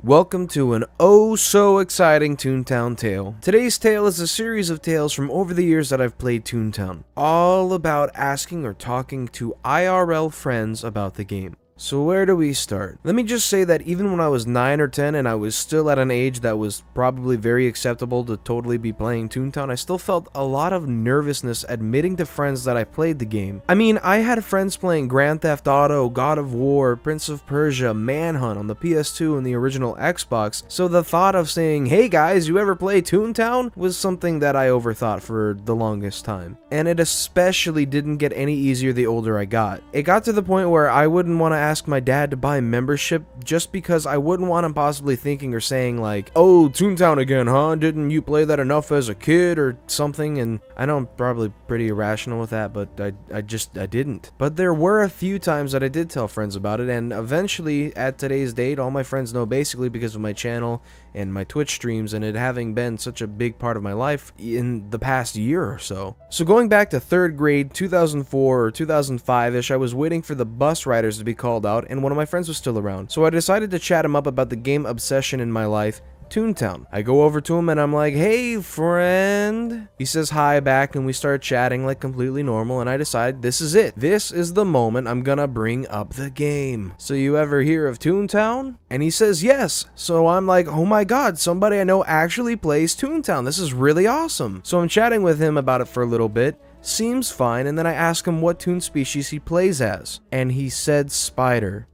Welcome to an oh so exciting Toontown tale. Today's tale is a series of tales from over the years that I've played Toontown, all about asking or talking to IRL friends about the game. So where do we start? Let me just say that even when I was 9 or 10 and I was still at an age that was probably very acceptable to totally be playing Toontown, I still felt a lot of nervousness admitting to friends that I played the game. I mean, I had friends playing Grand Theft Auto, God of War, Prince of Persia, Manhunt on the PS2 and the original Xbox, so the thought of saying, "Hey guys, you ever play Toontown?" was something that I overthought for the longest time. And it especially didn't get any easier the older I got. It got to the point where I wouldn't want to ask my dad to buy membership just because I wouldn't want him possibly thinking or saying like, "Oh, Toontown again, huh? Didn't you play that enough as a kid?" or something. And I know I'm probably pretty irrational with that, but I didn't. But there were a few times that I did tell friends about it, and eventually at today's date, all my friends know basically because of my channel and my Twitch streams and it having been such a big part of my life in the past year or so. So going back to 3rd grade, 2004 or 2005-ish, I was waiting for the bus riders to be called out and one of my friends was still around. So I decided to chat him up about the game obsession in my life, Toontown. I go over to him and I'm like, "Hey friend." He says hi back and we start chatting like completely normal, and I decide this is it. This is the moment I'm gonna bring up the game. "So you ever hear of Toontown?" And he says yes. So I'm like, "Oh my god, somebody I know actually plays Toontown. This is really awesome." So I'm chatting with him about it for a little bit. Seems fine, and then I ask him what toon species he plays as, and he said spider.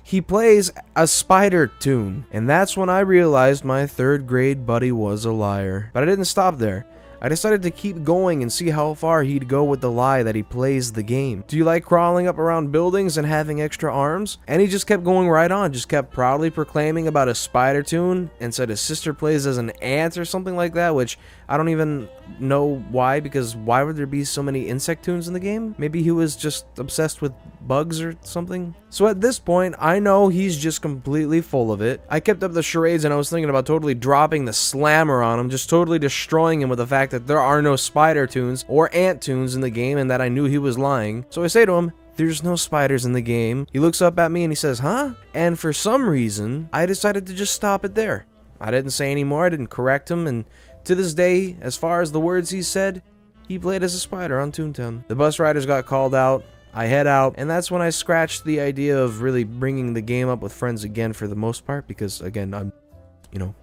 He plays a spider toon, and that's when I realized my 3rd grade buddy was a liar. But I didn't stop there. I decided to keep going and see how far he'd go with the lie that he plays the game. "Do you like crawling up around buildings and having extra arms?" And he just kept going right on, just kept proudly proclaiming about a spider toon, and said his sister plays as an ant or something like that, which I don't even know why, because why would there be so many insect toons in the game? Maybe he was just obsessed with bugs or something. So at this point, I know he's just completely full of it. I kept up the charades and I was thinking about totally dropping the slammer on him, just totally destroying him with the fact that there are no spider toons or ant toons in the game and that I knew he was lying. So I say to him, "There's no spiders in the game." He looks up at me and he says, "Huh?" And for some reason, I decided to just stop it there. I didn't say any more, I didn't correct him, and to this day, as far as the words he said, he played as a spider on Toontown. The bus riders got called out. I head out, and that's when I scratched the idea of really bringing the game up with friends again for the most part, because again, I'm,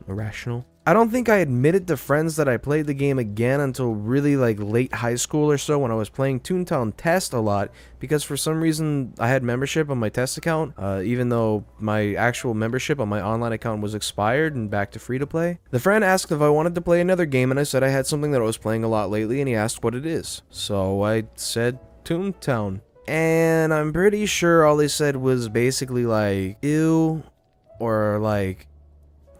irrational. I don't think I admitted to friends that I played the game again until really like late high school or so, when I was playing Toontown Test a lot, because for some reason I had membership on my test account, even though my actual membership on my online account was expired and back to free to play. The friend asked if I wanted to play another game, and I said I had something that I was playing a lot lately, and he asked what it is. So I said Toontown. And I'm pretty sure all they said was basically like, "Ew," or like,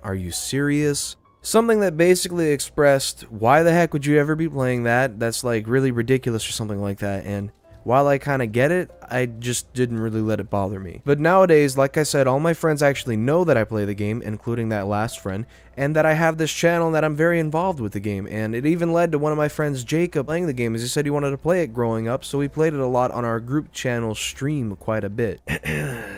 "Are you serious?" Something that basically expressed, why the heck would you ever be playing that? That's like really ridiculous or something like that. And while I kind of get it, I just didn't really let it bother me. But nowadays, like I said, all my friends actually know that I play the game, including that last friend, and that I have this channel and that I'm very involved with the game. And it even led to one of my friends, Jacob, playing the game, as he said he wanted to play it growing up, so we played it a lot on our group channel stream quite a bit.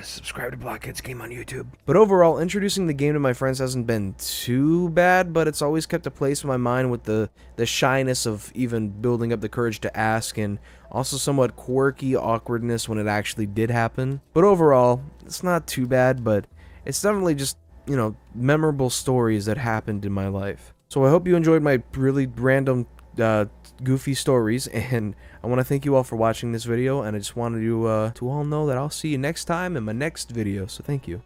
Subscribe to Blockhead's Game on YouTube. But overall, introducing the game to my friends hasn't been too bad, but it's always kept a place in my mind with the shyness of even building up the courage to ask, and also somewhat quirky awkwardness when it actually did happen. But overall, it's not too bad, but it's definitely just, memorable stories that happened in my life. So I hope you enjoyed my really random, goofy stories, and I want to thank you all for watching this video, and I just wanted you to all know that I'll see you next time in my next video, so thank you.